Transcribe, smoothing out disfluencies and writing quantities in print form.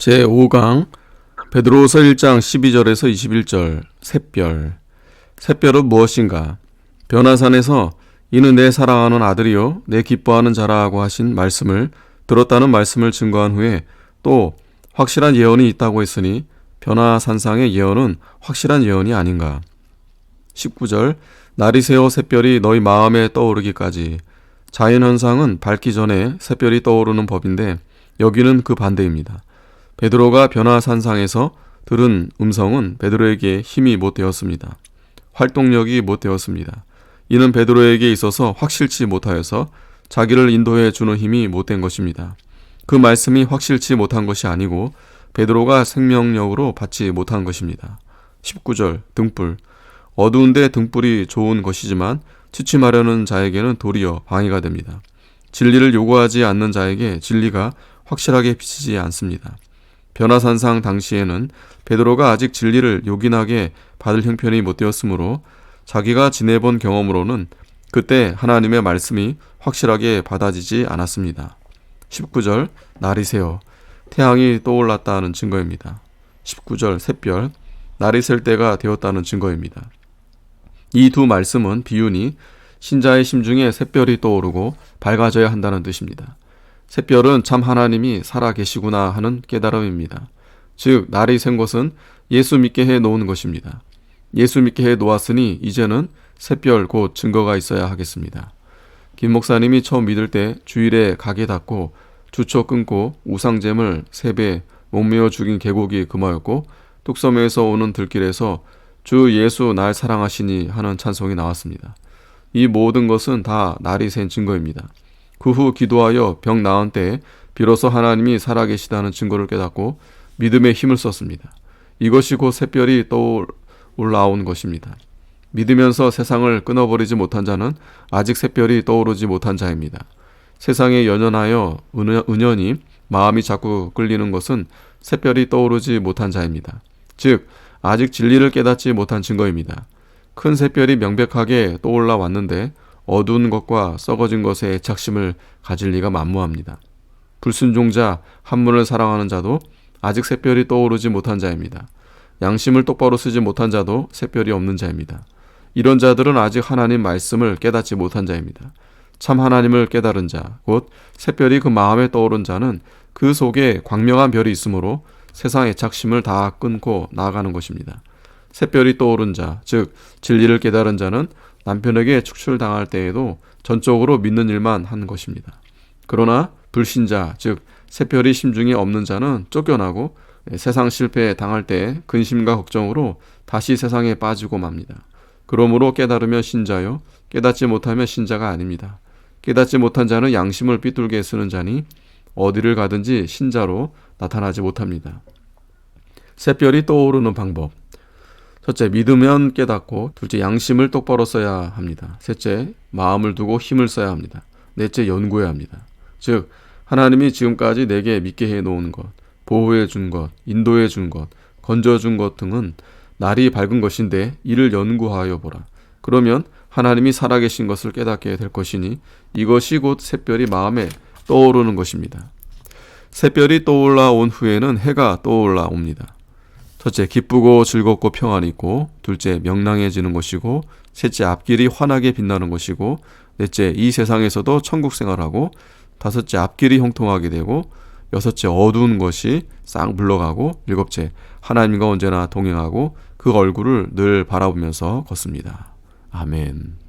제5강 베드로후서 1장 12절에서 21절 샛별. 샛별은 무엇인가? 변화산에서 이는 내 사랑하는 아들이요 내 기뻐하는 자라고 하신 말씀을 들었다는 말씀을 증거한 후에 또 확실한 예언이 있다고 했으니 변화산상의 예언은 확실한 예언이 아닌가? 19절 날이 새어 샛별이 너희 마음에 떠오르기까지. 자연현상은 밝기 전에 샛별이 떠오르는 법인데 여기는 그 반대입니다. 베드로가 변화산상에서 들은 음성은 베드로에게 힘이 못 되었습니다. 활동력이 못 되었습니다. 이는 베드로에게 있어서 확실치 못하여서 자기를 인도해 주는 힘이 못 된 것입니다. 그 말씀이 확실치 못한 것이 아니고 베드로가 생명력으로 받지 못한 것입니다. 19절 등불. 어두운데 등불이 좋은 것이지만 취침하려는 자에게는 도리어 방해가 됩니다. 진리를 요구하지 않는 자에게 진리가 확실하게 비치지 않습니다. 변화산상 당시에는 베드로가 아직 진리를 요긴하게 받을 형편이 못 되었으므로 자기가 지내본 경험으로는 그때 하나님의 말씀이 확실하게 받아지지 않았습니다. 19절 날이 새어 태양이 떠올랐다는 증거입니다. 19절 샛별 날이 셀 때가 되었다는 증거입니다. 이 두 말씀은 비유니 신자의 심중에 샛별이 떠오르고 밝아져야 한다는 뜻입니다. 샛별은 참 하나님이 살아계시구나 하는 깨달음입니다. 즉 날이 샌 것은 예수 믿게 해 놓은 것입니다. 예수 믿게 해 놓았으니 이제는 샛별 곧 증거가 있어야 하겠습니다. 김 목사님이 처음 믿을 때 주일에 가게 닫고 주초 끊고 우상잼을 3배 목매어 죽인 계곡이 금화였고 뚝섬에서 오는 들길에서 주 예수 날 사랑하시니 하는 찬송이 나왔습니다. 이 모든 것은 다 날이 샌 증거입니다. 그 후 기도하여 병 나은 때에 비로소 하나님이 살아계시다는 증거를 깨닫고 믿음의 힘을 썼습니다. 이것이 곧 샛별이 떠올라온 것입니다. 믿으면서 세상을 끊어버리지 못한 자는 아직 샛별이 떠오르지 못한 자입니다. 세상에 연연하여 은연히 마음이 자꾸 끌리는 것은 샛별이 떠오르지 못한 자입니다. 즉 아직 진리를 깨닫지 못한 증거입니다. 큰 샛별이 명백하게 떠올라 왔는데 어두운 것과 썩어진 것에 애착심을 가질 리가 만무합니다. 불순종자, 한문을 사랑하는 자도 아직 샛별이 떠오르지 못한 자입니다. 양심을 똑바로 쓰지 못한 자도 샛별이 없는 자입니다. 이런 자들은 아직 하나님 말씀을 깨닫지 못한 자입니다. 참 하나님을 깨달은 자, 곧 샛별이 그 마음에 떠오른 자는 그 속에 광명한 별이 있으므로 세상 애착심을 다 끊고 나아가는 것입니다. 샛별이 떠오른 자, 즉 진리를 깨달은 자는 남편에게 축출당할 때에도 전적으로 믿는 일만 한 것입니다. 그러나 불신자, 즉 샛별이 심중에 없는 자는 쫓겨나고 세상 실패에 당할 때 근심과 걱정으로 다시 세상에 빠지고 맙니다. 그러므로 깨달으면 신자요, 깨닫지 못하면 신자가 아닙니다. 깨닫지 못한 자는 양심을 삐뚤게 쓰는 자니 어디를 가든지 신자로 나타나지 못합니다. 샛별이 떠오르는 방법. 첫째, 믿으면 깨닫고, 둘째, 양심을 똑바로 써야 합니다. 셋째, 마음을 두고 힘을 써야 합니다. 넷째, 연구해야 합니다. 즉 하나님이 지금까지 내게 믿게 해놓은 것, 보호해 준 것, 인도해 준 것, 건져 준 것 등은 날이 밝은 것인데 이를 연구하여 보라. 그러면 하나님이 살아계신 것을 깨닫게 될 것이니 이것이 곧 샛별이 마음에 떠오르는 것입니다. 샛별이 떠올라온 후에는 해가 떠올라옵니다. 첫째, 기쁘고 즐겁고 평안이 있고, 둘째, 명랑해지는 것이고, 셋째, 앞길이 환하게 빛나는 것이고, 넷째, 이 세상에서도 천국 생활하고, 다섯째, 앞길이 형통하게 되고, 여섯째, 어두운 것이 싹 물러가고, 일곱째, 하나님과 언제나 동행하고 그 얼굴을 늘 바라보면서 걷습니다. 아멘.